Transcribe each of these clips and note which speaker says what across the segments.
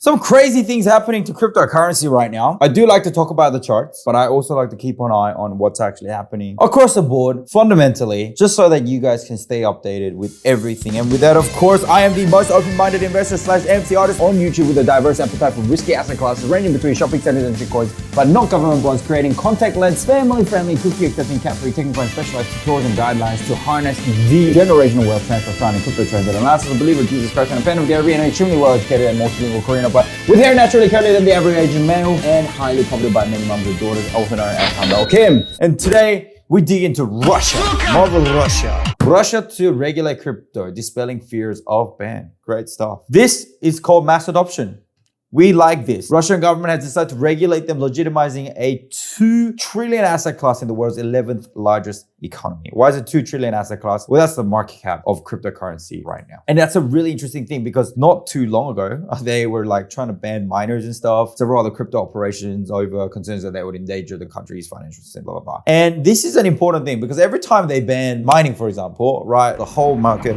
Speaker 1: Some crazy things happening to cryptocurrency right now. I do like to talk about the charts, but I also like to keep an eye on what's actually happening across the board, fundamentally, just so that you guys can stay updated with everything. And with that, of course, I am the most open-minded investor / NFT artist on YouTube with a diverse appetite for risky asset classes ranging between shopping centers and shitcoins, but not government bonds, creating contact-led, family-friendly, cookie-accepting, cat-free, technical and specialized tutorials and guidelines to harness the generational wealth transfer found in crypto trends that allows us to believe in Jesus Christ and a fan of Gary and an extremely well-educated and multilingual Korean, but with hair naturally curlier than the average Asian male and highly coveted by many moms and daughters, also known as Humble Kim. And today we dig into Russia, Marvel Russia. Russia to regulate crypto, dispelling fears of ban. Great stuff. This is called mass adoption. We like this. Russian government has decided to regulate them, legitimizing a 2 trillion asset class in the world's 11th largest economy. Why is it 2 trillion asset class? Well, that's the market cap of cryptocurrency right now. And that's a really interesting thing because not too long ago, they were like trying to ban miners and stuff, several other crypto operations over concerns that they would endanger the country's financial system, blah, blah, blah. And this is an important thing because every time they ban mining, for example, right, the whole market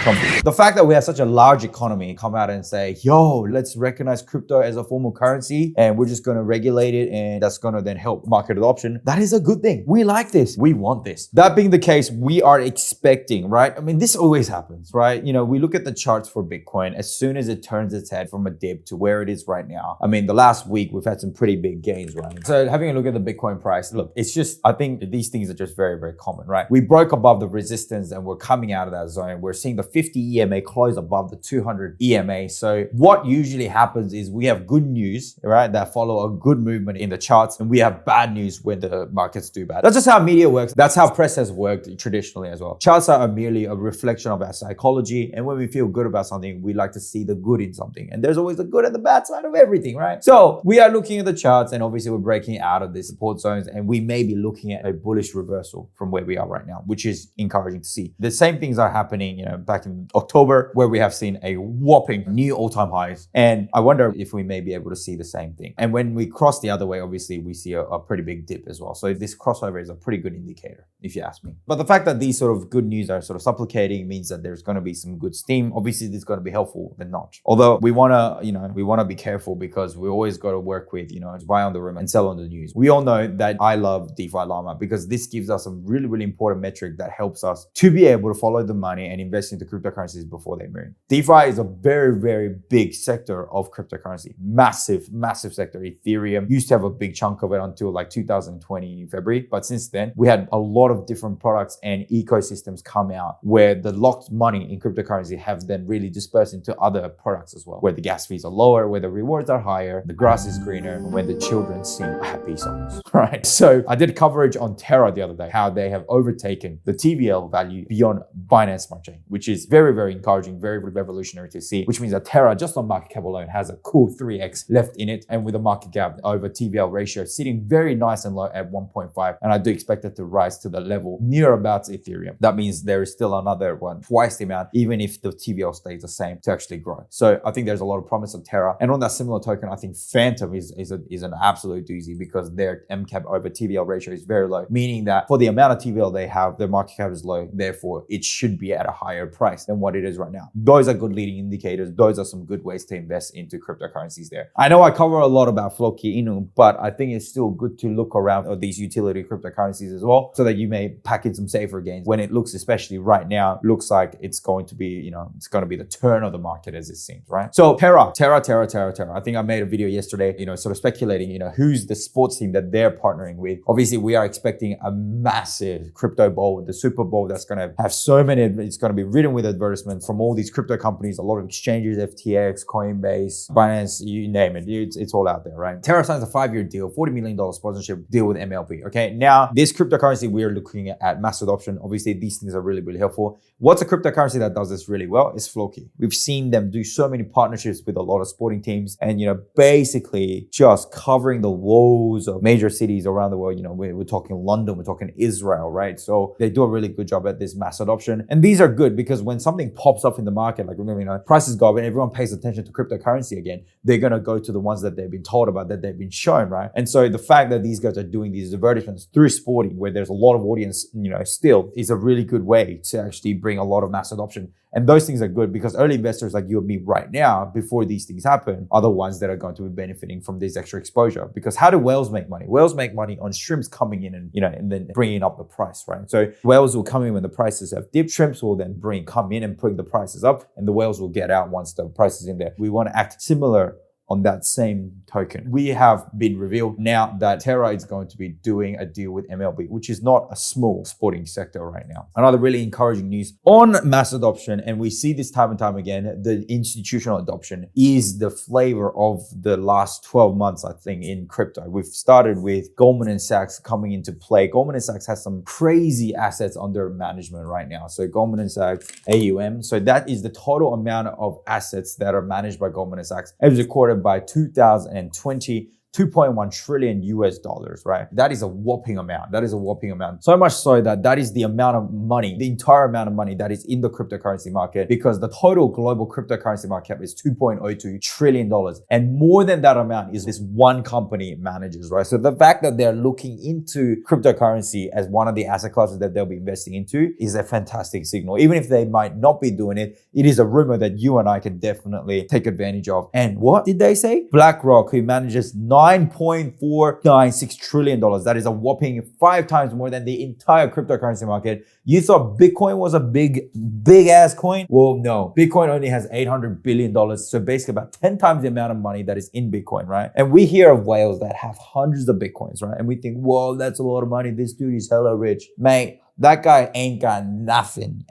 Speaker 1: crumbles. The fact that we have such a large economy come out and say, yo, let's recognize crypto as a form of currency and we're just going to regulate it and that's going to then help market adoption. That is a good thing. We like this. We want this. That being the case, we are expecting, right? I mean, this always happens, right? You know, we look at the charts for Bitcoin as soon as it turns its head from a dip to where it is right now. I mean, the last week we've had some pretty big gains, right? So having a look at the Bitcoin price, look, it's just, I think these things are just very, very common, right? We broke above the resistance and we're coming out of that zone. We're seeing the 50 EMA close above the 200 EMA. So what usually happens is we have good news, right? That follow a good movement in the charts and we have bad news when the markets do bad. That's just how media works. That's how press has worked traditionally as well. Charts are merely a reflection of our psychology. And when we feel good about something, we like to see the good in something. And there's always the good and the bad side of everything, right? So we are looking at the charts and obviously we're breaking out of the support zones and we may be looking at a bullish reversal from where we are right now, which is encouraging to see. The same things are happening, you know, back in October where we have seen a whopping new all-time highs. And I wonder if we may be able to see the same thing. And when we cross the other way, obviously we see a pretty big dip as well. So this crossover is a pretty good indicator, if you ask me. But the fact that these sort of good news are sort of supplicating means that there's going to be some good steam. Obviously, this is going to be helpful than not. Although we want to, be careful because we always got to work with, buy on the rumor and sell on the news. We all know that I love Defi Llama because this gives us a really, really important metric that helps us to be able to follow the money and invest into cryptocurrencies before they move. DeFi is a very, very big sector of cryptocurrency. Massive, massive sector. Ethereum used to have a big chunk of it until like 2020 February. But since then, we had a lot of different products and ecosystems come out where the locked money in cryptocurrency have then really dispersed into other products as well, where the gas fees are lower, where the rewards are higher, the grass is greener, and when the children sing happy songs, right? So I did coverage on Terra the other day, how they have overtaken the TVL value beyond Binance Smart Chain, which is very, very encouraging, very revolutionary to see, which means that Terra, just on market cap alone, has a cool 3x left in it. And with a market cap over TVL ratio sitting very nice and low at 1.5. And I do expect it to rise to the level near about Ethereum. That means there is still another one, twice the amount, even if the TVL stays the same, to actually grow. So I think there's a lot of promise of Terra. And on that similar token, I think Phantom is an absolute doozy because their MCAP over TVL ratio is very low, meaning that for the amount of TVL they have, their market cap is low. Therefore, it should be at a higher price than what it is right now. Those are good leading indicators. Those are some good ways to invest into cryptocurrencies there. I know I cover a lot about Floki Inu, but I think it's still good to look around at these utility cryptocurrencies as well, so that you may pack in some safer gains when it looks, especially right now, looks like it's going to be, it's going to be the turn of the market as it seems, right? So Terra. I think I made a video yesterday, sort of speculating, who's the sports team that they're partnering with. Obviously, we are expecting a massive Cryptobowl, the Super Bowl that's going to have so many, it's going to be ridden with advertisements from all these crypto companies, a lot of exchanges, FTX, Coinbase, Binance, you name it. It's all out there, right? Terra signs a 5-year deal, $40 million sponsorship deal with MLB. Okay, now this cryptocurrency we are looking at mass adoption. Obviously, these things are really, really helpful. What's a cryptocurrency that does this really well? It's Floki. We've seen them do so many partnerships with a lot of sporting teams and, basically just covering the woes of major cities around the world. We're talking London, we're talking Israel, right? So they do a really good job at this mass adoption. And these are good because when something pops up in the market, like, prices go up and everyone pays attention to cryptocurrency again, they're going to go to the ones that they've been told about, that they've been shown, right? And so the fact that these guys are doing these advertisements through sporting, where there's a lot of audience, still is a really good way to actually bring a lot of mass adoption. And those things are good because early investors like you and me right now, before these things happen, are the ones that are going to be benefiting from this extra exposure. Because how do whales make money? Whales make money on shrimps coming in and then bringing up the price, right? So whales will come in when the prices have dipped. Shrimps will then come in and bring the prices up, and the whales will get out once the price is in there. We want to act similar on that same token. We have been revealed now that Terra is going to be doing a deal with MLB, which is not a small sporting sector right now. Another really encouraging news on mass adoption, and we see this time and time again, the institutional adoption is the flavor of the last 12 months, I think, in crypto. We've started with Goldman & Sachs coming into play. Goldman & Sachs has some crazy assets under management right now. So Goldman & Sachs, AUM, so that is the total amount of assets that are managed by Goldman & Sachs as recorded by 2020, 2.1 trillion US dollars, right? That is a whopping amount. That is a whopping amount. So much so that is the amount of money, the entire amount of money that is in the cryptocurrency market, because the total global cryptocurrency market cap is $2.02 trillion. And more than that amount is this one company manages, right? So the fact that they're looking into cryptocurrency as one of the asset classes that they'll be investing into is a fantastic signal. Even if they might not be doing it, it is a rumor that you and I can definitely take advantage of. And what did they say? BlackRock, who manages $9.496 trillion. That is a whopping 5 times more than the entire cryptocurrency market. You thought Bitcoin was a big ass coin? Well, no. Bitcoin only has $800 billion. So basically about 10 times the amount of money that is in Bitcoin, right? And we hear of whales that have hundreds of Bitcoins, right? And we think, whoa, that's a lot of money. This dude is hella rich. Mate, that guy ain't got nothing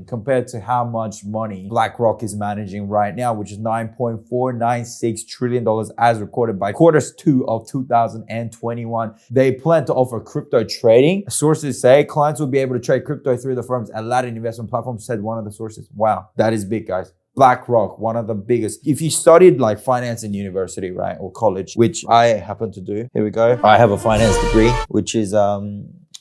Speaker 1: compared to how much money BlackRock is managing right now, which is $9.496 trillion as recorded by Q2 of 2021. They plan to offer crypto trading. Sources say clients will be able to trade crypto through the firm's Aladdin investment platform, said one of the sources. Wow, that is big, guys. BlackRock, one of the biggest. If you studied like finance in university, right, or college, which I happen to do. Here we go. I have a finance degree, which is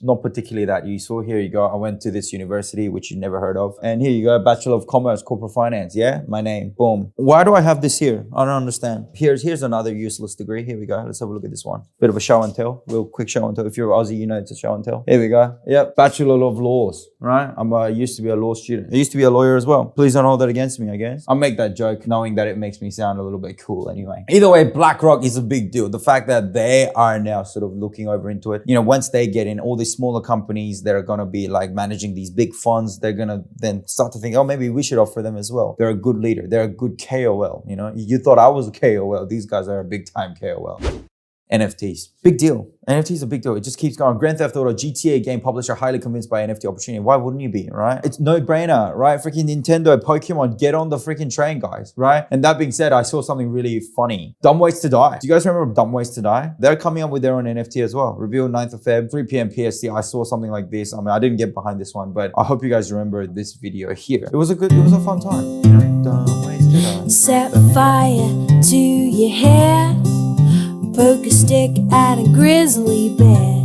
Speaker 1: not particularly that useful. Here you go. I went to this university, which you never heard of. And here you go, Bachelor of Commerce, Corporate Finance. Yeah, my name, boom. Why do I have this here? I don't understand. Here's another useless degree. Here we go. Let's have a look at this one. Bit of a show and tell, real quick show and tell. If you're Aussie, you know it's a show and tell. Here we go. Yep, Bachelor of Laws, right? I used to be a law student. I used to be a lawyer as well. Please don't hold that against me, I guess. I'll make that joke knowing that it makes me sound a little bit cool anyway. Either way, BlackRock is a big deal. The fact that they are now sort of looking over into it, once they get in, all these smaller companies that are going to be like managing these big funds, they're going to then start to think, oh, maybe we should offer them as well. They're a good leader. They're a good KOL. You thought I was a KOL. These guys are a big time KOL. NFTs, big deal. NFTs are a big deal. It just keeps going. Grand Theft Auto, GTA game publisher highly convinced by NFT opportunity. Why wouldn't you be, right? It's no brainer, right? Freaking Nintendo, Pokemon, get on the freaking train, guys, right? And that being said, I saw something really funny. Dumb Ways to Die. Do you guys remember Dumb Ways to Die? They're coming up with their own NFT as well. Revealed 9th of Feb, 3 p.m. PST. I saw something like this. I mean, I didn't get behind this one, but I hope you guys remember this video here. It was a fun time. Dumb Ways to Die.
Speaker 2: Set fire to your hair. Poke a stick at a grizzly bear.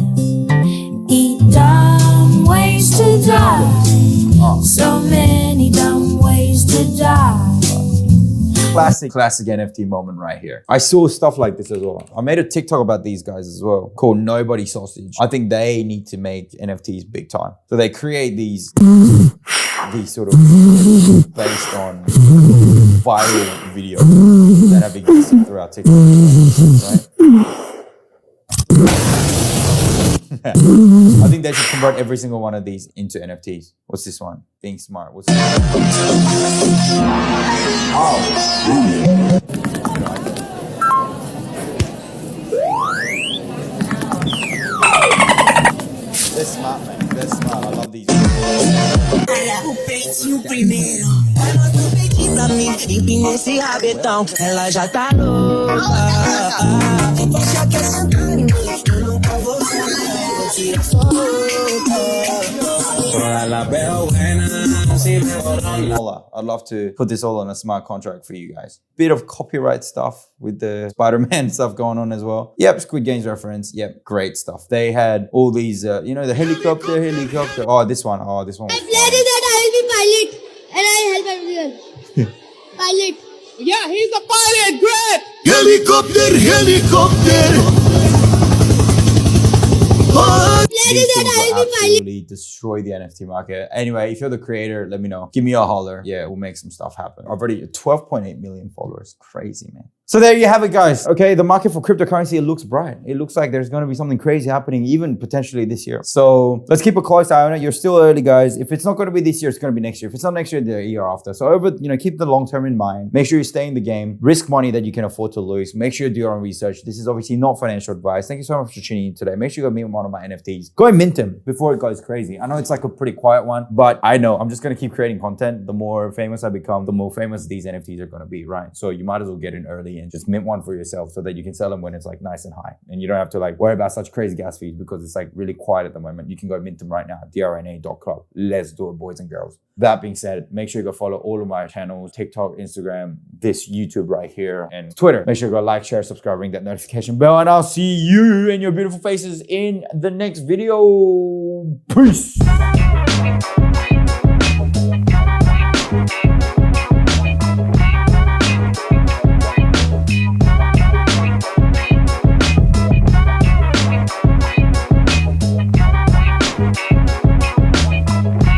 Speaker 2: Eat dumb ways to die. So many dumb ways to die.
Speaker 1: Classic NFT moment right here. I saw stuff like this as well. I made a TikTok about these guys as well called Nobody Sausage. I think they need to make NFTs big time. So they create these sort of based on viral videos that have existed throughout TikTok, right? I think they should convert every single one of these into NFTs. What's this one? Being smart. What's this one? Oh. They're smart, man. They're smart. I love these.
Speaker 3: O peitinho primeiro. Ela deu peito pra mim, empina esse rabetão. Ela já tá louca. Já quer sentar em mim, eu não vou tirar sua roupa.
Speaker 1: I'd love to put this all on a smart contract for you guys. Bit of copyright stuff with the Spider-Man stuff going on as well. Yep, Squid Games reference. Yep, great stuff. They had all these, the helicopter. Oh, this one. Oh, this one was
Speaker 4: I pledge that I will be pilot and I help everyone. Pilot.
Speaker 5: Yeah, he's a pilot. Great.
Speaker 3: Helicopter.
Speaker 4: Pledge
Speaker 1: these
Speaker 4: that
Speaker 1: things
Speaker 4: I'll
Speaker 1: will
Speaker 4: be filing.
Speaker 1: absolutely destroy the NFT market. Anyway, if you're the creator, let me know. Give me a holler. Yeah, we'll make some stuff happen. I've already 12.8 million followers. Crazy, man. So there you have it, guys. Okay, the market for cryptocurrency, it looks bright. It looks like there's going to be something crazy happening even potentially this year. So let's keep a close eye on it. You're still early, guys. If it's not going to be this year, it's going to be next year. If it's not next year, the year after. So keep the long term in mind. Make sure you stay in the game. Risk money that you can afford to lose. Make sure you do your own research. This is obviously not financial advice. Thank you so much for tuning in today. Make sure you go meet one of my NFTs. Go and mint them before it goes crazy. I know it's like a pretty quiet one, but I know I'm just going to keep creating content. The more famous I become, the more famous these NFTs are going to be, right? So you might as well get in early and just mint one for yourself so that you can sell them when it's like nice and high. And you don't have to like worry about such crazy gas fees because it's like really quiet at the moment. You can go mint them right now at drna.club. Let's do it, boys and girls. That being said, make sure you go follow all of my channels, TikTok, Instagram, this YouTube right here, and Twitter. Make sure you go like, share, subscribe, ring that notification bell, and I'll see you and your beautiful faces in the next video. Peace.